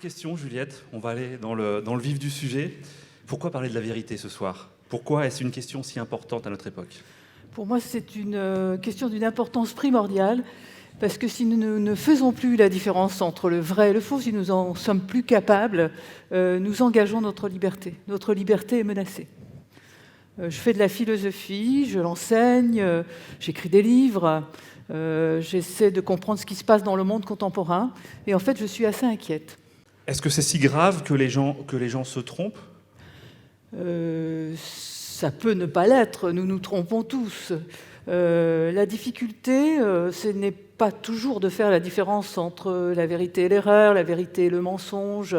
question, Juliette. On va aller dans le vif du sujet. Pourquoi parler de la vérité ce soir? Pourquoi est-ce une question si importante à notre époque? Pour moi, c'est une question d'une importance primordiale, parce que si nous ne faisons plus la différence entre le vrai et le faux, si nous en sommes plus capables, nous engageons notre liberté. Notre liberté est menacée. Je fais de la philosophie, je l'enseigne, j'écris des livres, j'essaie de comprendre ce qui se passe dans le monde contemporain, et en fait, je suis assez inquiète. Est-ce que c'est si grave que les gens se trompent? Ça peut ne pas l'être, nous nous trompons tous. La difficulté, ce n'est pas toujours de faire la différence entre la vérité et l'erreur, la vérité et le mensonge,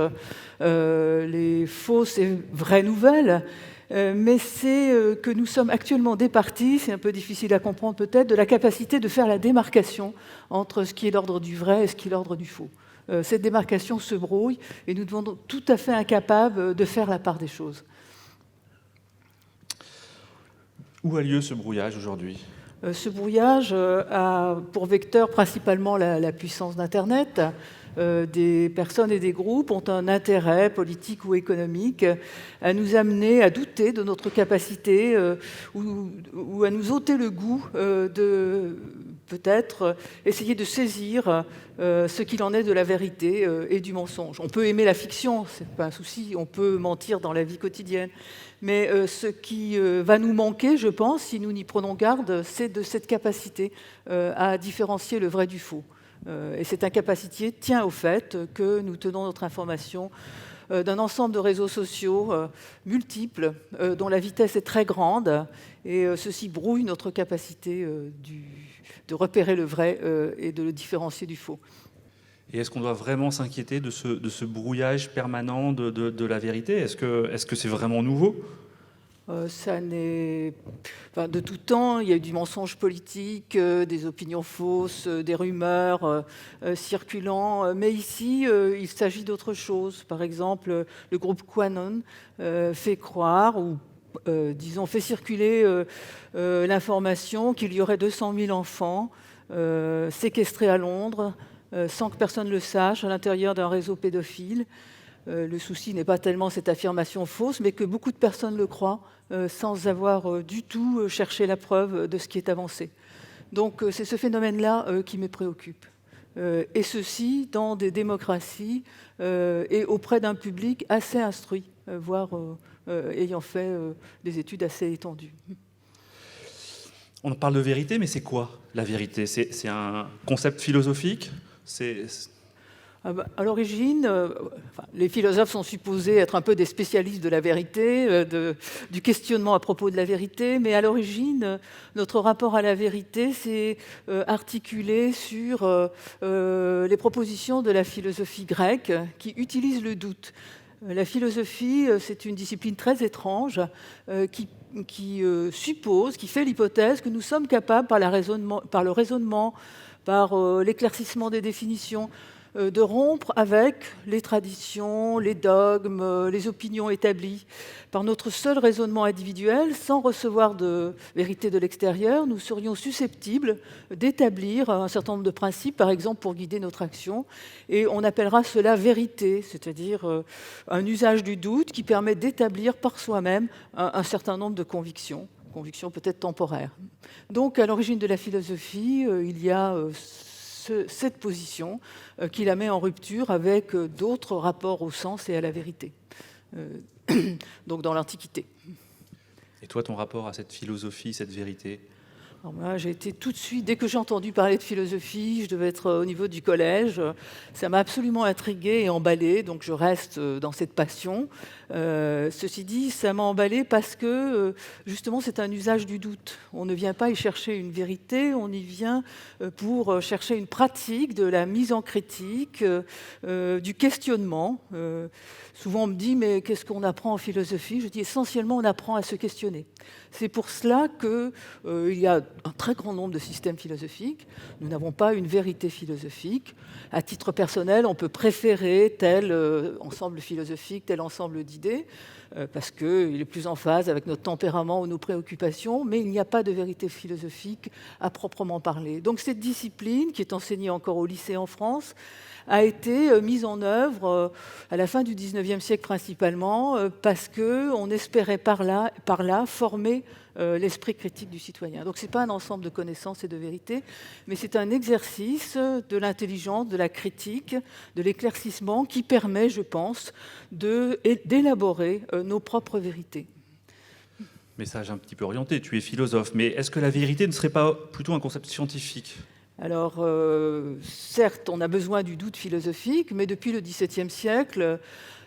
les fausses et vraies nouvelles, mais c'est que nous sommes actuellement départis, c'est un peu difficile à comprendre peut-être, de la capacité de faire la démarcation entre ce qui est l'ordre du vrai et ce qui est l'ordre du faux. Cette démarcation se brouille et nous devons tout à fait incapables de faire la part des choses. Où a lieu ce brouillage aujourd'hui? Ce brouillage a pour vecteur principalement la puissance d'Internet. Des personnes et des groupes ont un intérêt politique ou économique à nous amener à douter de notre capacité ou à nous ôter le goût de peut-être essayer de saisir ce qu'il en est de la vérité et du mensonge. On peut aimer la fiction, c'est pas un souci, on peut mentir dans la vie quotidienne. Mais ce qui va nous manquer, je pense, si nous n'y prenons garde, c'est de cette capacité à différencier le vrai du faux. Et cette incapacité tient au fait que nous tenons notre information d'un ensemble de réseaux sociaux multiples, dont la vitesse est très grande, et ceci brouille notre capacité de repérer le vrai et de le différencier du faux. Et est-ce qu'on doit vraiment s'inquiéter de ce brouillage permanent de la vérité? Est-ce que c'est vraiment nouveau? Ça n'est... Enfin, de tout temps, il y a eu du mensonge politique, des opinions fausses, des rumeurs circulant. Mais ici, il s'agit d'autre chose. Par exemple, le groupe QAnon fait croire, ou disons, fait circuler l'information qu'il y aurait 200 000 enfants séquestrés à Londres, sans que personne ne le sache, à l'intérieur d'un réseau pédophile. Le souci n'est pas tellement cette affirmation fausse, mais que beaucoup de personnes le croient sans avoir du tout cherché la preuve de ce qui est avancé. Donc c'est ce phénomène-là qui me préoccupe. Et ceci dans des démocraties et auprès d'un public assez instruit, voire ayant fait des études assez étendues. On parle de vérité, mais c'est quoi la vérité? C'est un concept philosophique? À l'origine, les philosophes sont supposés être un peu des spécialistes de la vérité, du questionnement à propos de la vérité, mais à l'origine, notre rapport à la vérité s'est articulé sur les propositions de la philosophie grecque qui utilise le doute. La philosophie, c'est une discipline très étrange qui suppose, qui fait l'hypothèse que nous sommes capables, par le raisonnement, par l'éclaircissement des définitions, de rompre avec les traditions, les dogmes, les opinions établies. Par notre seul raisonnement individuel, sans recevoir de vérité de l'extérieur, nous serions susceptibles d'établir un certain nombre de principes, par exemple pour guider notre action, et on appellera cela vérité, c'est-à-dire un usage du doute qui permet d'établir par soi-même un certain nombre de convictions peut-être temporaires. Donc, à l'origine de la philosophie, il y a cette position qui la met en rupture avec d'autres rapports au sens et à la vérité, donc dans l'Antiquité. Et toi, ton rapport à cette philosophie, cette vérité? Alors moi, j'ai été tout de suite, dès que j'ai entendu parler de philosophie, je devais être au niveau du collège, ça m'a absolument intriguée et emballée, donc je reste dans cette passion. Ceci dit, ça m'a emballée parce que, justement, c'est un usage du doute. On ne vient pas y chercher une vérité, on y vient pour chercher une pratique de la mise en critique, du questionnement. Souvent, on me dit, mais qu'est-ce qu'on apprend en philosophie? Je dis, essentiellement, on apprend à se questionner. C'est pour cela qu'il y a un très grand nombre de systèmes philosophiques. Nous n'avons pas une vérité philosophique. À titre personnel, on peut préférer tel ensemble philosophique, tel ensemble d'idées, parce qu'il est plus en phase avec notre tempérament ou nos préoccupations, mais il n'y a pas de vérité philosophique à proprement parler. Donc cette discipline, qui est enseignée encore au lycée en France, a été mise en œuvre à la fin du XIXe siècle principalement, parce qu'on espérait par là former l'esprit critique du citoyen. Donc ce n'est pas un ensemble de connaissances et de vérités, mais c'est un exercice de l'intelligence, de la critique, de l'éclaircissement qui permet, je pense, d'élaborer nos propres vérités. Message un petit peu orienté, tu es philosophe, mais est-ce que la vérité ne serait pas plutôt un concept scientifique ? Alors, certes, on a besoin du doute philosophique, mais depuis le XVIIe siècle,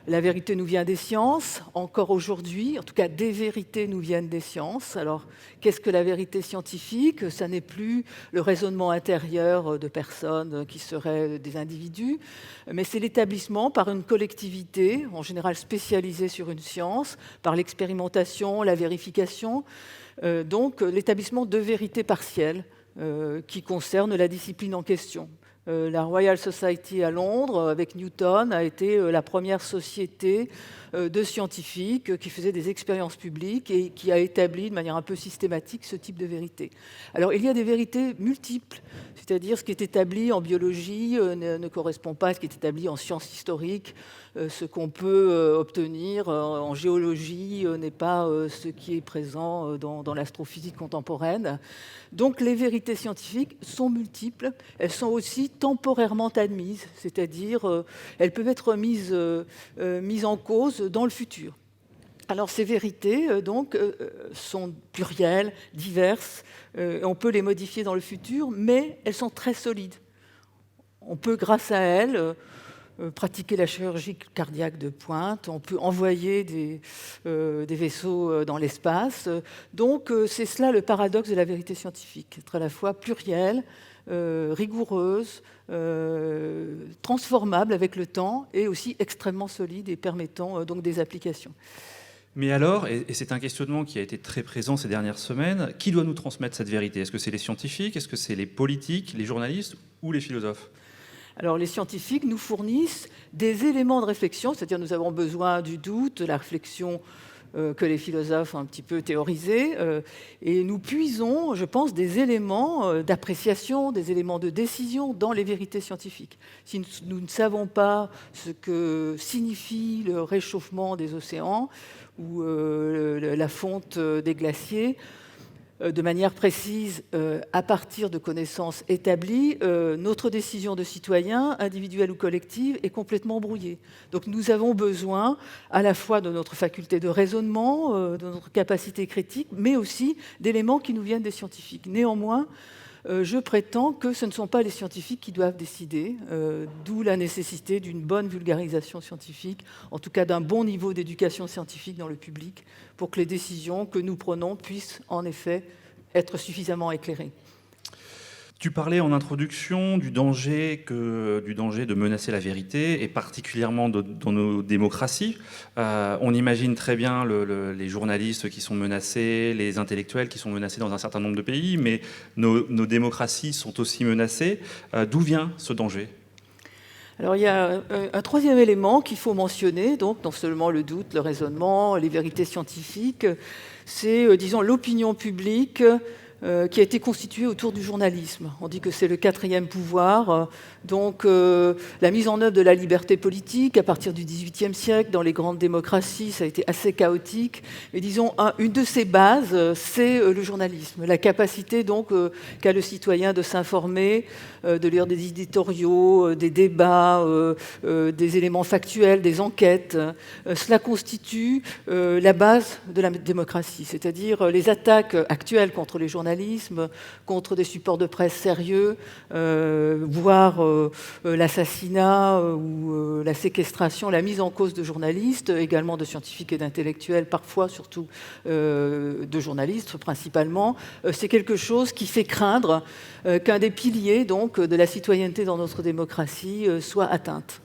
la vérité nous vient des sciences. Encore aujourd'hui, en tout cas, des vérités nous viennent des sciences. Alors, qu'est-ce que la vérité scientifique ? Ça n'est plus le raisonnement intérieur de personnes qui seraient des individus, mais c'est l'établissement par une collectivité, en général spécialisée sur une science, par l'expérimentation, la vérification, donc l'établissement de vérités partielles, qui concerne la discipline en question. La Royal Society à Londres, avec Newton, a été la première société de scientifiques qui faisait des expériences publiques et qui a établi de manière un peu systématique ce type de vérité. Alors, il y a des vérités multiples, c'est-à-dire ce qui est établi en biologie ne correspond pas à ce qui est établi en sciences historiques. Ce qu'on peut obtenir en géologie n'est pas ce qui est présent dans l'astrophysique contemporaine. Donc les vérités scientifiques sont multiples, elles sont aussi temporairement admises, c'est-à-dire elles peuvent être mises en cause dans le futur. Alors ces vérités sont plurielles, diverses, on peut les modifier dans le futur, mais elles sont très solides. On peut, grâce à elles, pratiquer la chirurgie cardiaque de pointe, on peut envoyer des vaisseaux dans l'espace. Donc c'est cela le paradoxe de la vérité scientifique, être à la fois plurielle, rigoureuse, transformable avec le temps et aussi extrêmement solide et permettant donc des applications. Mais alors, et c'est un questionnement qui a été très présent ces dernières semaines, qui doit nous transmettre cette vérité ? Est-ce que c'est les scientifiques ? Est-ce que c'est les politiques, les journalistes ou les philosophes ? Alors, les scientifiques nous fournissent des éléments de réflexion, c'est-à-dire nous avons besoin du doute, de la réflexion que les philosophes ont un petit peu théorisée, et nous puisons, je pense, des éléments d'appréciation, des éléments de décision dans les vérités scientifiques. Si nous ne savons pas ce que signifie le réchauffement des océans ou la fonte des glaciers, de manière précise, à partir de connaissances établies, notre décision de citoyen, individuelle ou collective, est complètement brouillée. Donc nous avons besoin à la fois de notre faculté de raisonnement, de notre capacité critique, mais aussi d'éléments qui nous viennent des scientifiques. Néanmoins, je prétends que ce ne sont pas les scientifiques qui doivent décider, d'où la nécessité d'une bonne vulgarisation scientifique, en tout cas d'un bon niveau d'éducation scientifique dans le public, pour que les décisions que nous prenons puissent en effet être suffisamment éclairées. Tu parlais en introduction du danger de menacer la vérité, et particulièrement dans nos démocraties. On imagine très bien les journalistes qui sont menacés, les intellectuels qui sont menacés dans un certain nombre de pays, mais nos démocraties sont aussi menacées. D'où vient ce danger ? Alors il y a un troisième élément qu'il faut mentionner, donc non seulement le doute, le raisonnement, les vérités scientifiques, c'est, disons, l'opinion publique qui a été constituée autour du journalisme. On dit que c'est le quatrième pouvoir, donc la mise en œuvre de la liberté politique à partir du XVIIIe siècle, dans les grandes démocraties, ça a été assez chaotique. Mais disons, une de ces bases, c'est le journalisme, la capacité donc qu'a le citoyen de s'informer, de lire des éditoriaux, des débats, des éléments factuels, des enquêtes. Cela constitue la base de la démocratie, c'est-à-dire les attaques actuelles contre les journalistes, contre des supports de presse sérieux, voire l'assassinat ou la séquestration, la mise en cause de journalistes, également de scientifiques et d'intellectuels, parfois surtout de journalistes principalement. C'est quelque chose qui fait craindre qu'un des piliers donc, de la citoyenneté dans notre démocratie soit atteinte.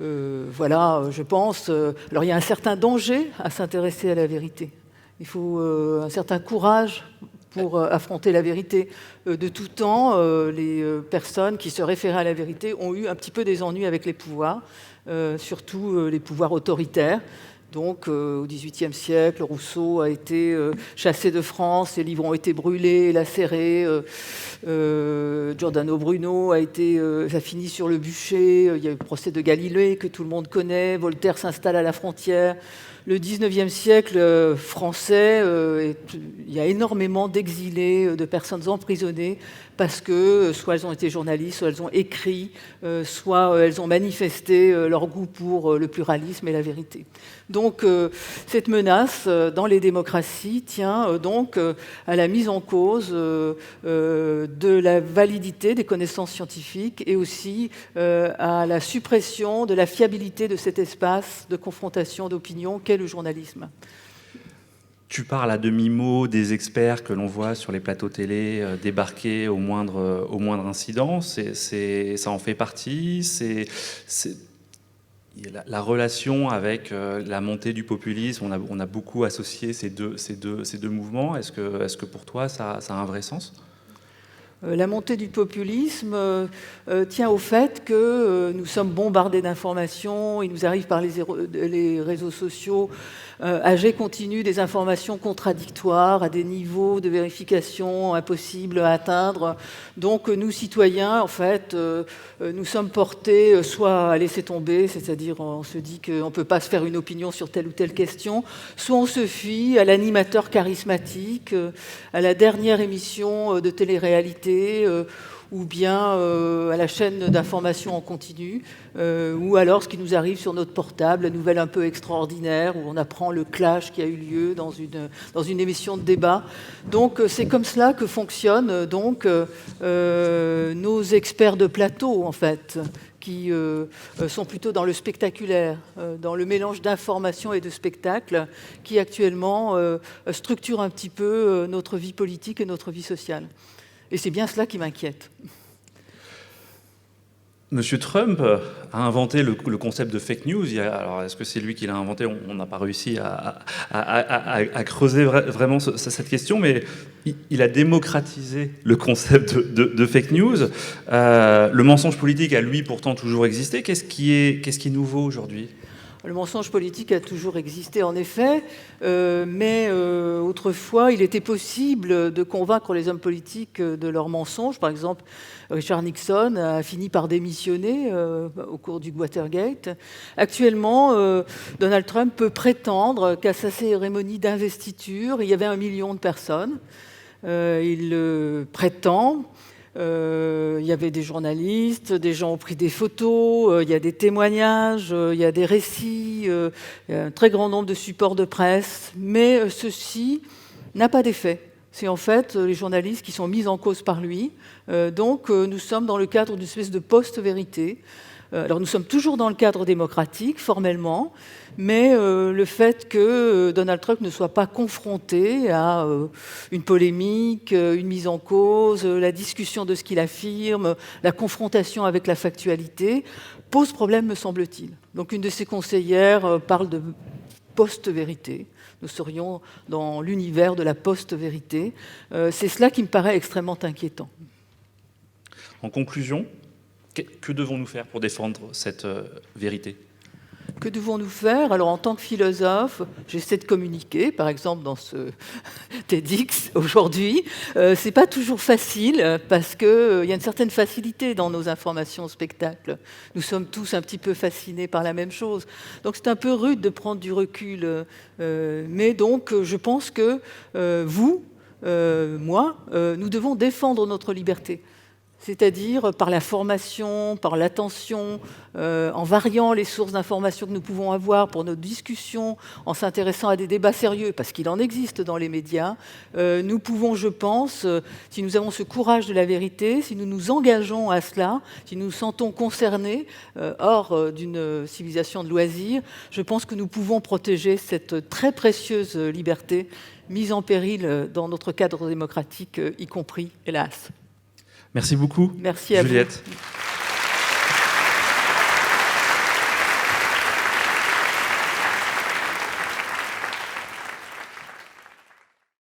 Voilà, je pense. Alors il y a un certain danger à s'intéresser à la vérité. Il faut un certain courage pour affronter la vérité. De tout temps, les personnes qui se référaient à la vérité ont eu un petit peu des ennuis avec les pouvoirs, surtout les pouvoirs autoritaires. Donc, au XVIIIe siècle, Rousseau a été chassé de France, ses livres ont été brûlés, lacérés. Giordano Bruno a fini sur le bûcher. Il y a eu le procès de Galilée que tout le monde connaît. Voltaire s'installe à la frontière. Le XIXe siècle français, il y a énormément d'exilés, de personnes emprisonnées parce que soit elles ont été journalistes, soit elles ont écrit, soit elles ont manifesté leur goût pour le pluralisme et la vérité. Donc cette menace dans les démocraties tient donc à la mise en cause de la validité des connaissances scientifiques et aussi à la suppression de la fiabilité de cet espace de confrontation d'opinion qu'est le journalisme. Tu parles à demi-mot des experts que l'on voit sur les plateaux télé débarquer au moindre incident. Ça en fait partie. La relation avec la montée du populisme, on a beaucoup associé ces deux mouvements. Est-ce que pour toi, ça a un vrai sens ? La montée du populisme tient au fait que nous sommes bombardés d'informations. Il nous arrive par les réseaux sociaux à jet continu des informations contradictoires à des niveaux de vérification impossibles à atteindre. Donc nous, citoyens, en fait, nous sommes portés soit à laisser tomber, c'est-à-dire on se dit qu'on ne peut pas se faire une opinion sur telle ou telle question, soit on se fie à l'animateur charismatique, à la dernière émission de télé-réalité, ou bien à la chaîne d'information en continu, ou alors ce qui nous arrive sur notre portable, la nouvelle un peu extraordinaire, où on apprend le clash qui a eu lieu dans une émission de débat. Donc c'est comme cela que fonctionnent donc nos experts de plateau, en fait, qui sont plutôt dans le spectaculaire, dans le mélange d'information et de spectacle, qui actuellement structure un petit peu notre vie politique et notre vie sociale. Et c'est bien cela qui m'inquiète. Monsieur Trump a inventé le concept de fake news. Alors, est-ce que c'est lui qui l'a inventé ? On n'a pas réussi à creuser vraiment cette question, mais il a démocratisé le concept de fake news. Le mensonge politique a, lui, pourtant toujours existé. Qu'est-ce qui est nouveau aujourd'hui ? Le mensonge politique a toujours existé, en effet, mais autrefois, il était possible de convaincre les hommes politiques de leurs mensonges. Par exemple, Richard Nixon a fini par démissionner au cours du Watergate. Actuellement, Donald Trump peut prétendre qu'à sa cérémonie d'investiture, il y avait 1 million de personnes. Il prétend. Il y avait des journalistes, des gens ont pris des photos, il y a des témoignages, il y a des récits, il y a un très grand nombre de supports de presse, mais ceci n'a pas d'effet. C'est en fait les journalistes qui sont mis en cause par lui. Donc nous sommes dans le cadre d'une espèce de post-vérité. Alors nous sommes toujours dans le cadre démocratique, formellement, mais le fait que Donald Trump ne soit pas confronté à une polémique, une mise en cause, la discussion de ce qu'il affirme, la confrontation avec la factualité, pose problème, me semble-t-il. Donc une de ses conseillères parle de post-vérité. Nous serions dans l'univers de la post-vérité. C'est cela qui me paraît extrêmement inquiétant. En conclusion, que devons-nous faire pour défendre cette vérité ? Que devons-nous faire ? Alors, en tant que philosophe, j'essaie de communiquer, par exemple dans ce TEDx aujourd'hui. C'est pas toujours facile parce qu'il y a une certaine facilité dans nos informations au spectacle. Nous sommes tous un petit peu fascinés par la même chose. Donc, c'est un peu rude de prendre du recul. Mais donc, je pense que vous, moi, nous devons défendre notre liberté. C'est-à-dire par la formation, par l'attention, en variant les sources d'informations que nous pouvons avoir pour nos discussions, en s'intéressant à des débats sérieux, parce qu'il en existe dans les médias. Nous pouvons, je pense, si nous avons ce courage de la vérité, si nous nous engageons à cela, si nous nous sentons concernés, hors d'une civilisation de loisirs, je pense que nous pouvons protéger cette très précieuse liberté mise en péril dans notre cadre démocratique, y compris, hélas. Merci beaucoup, merci à Juliette. Vous.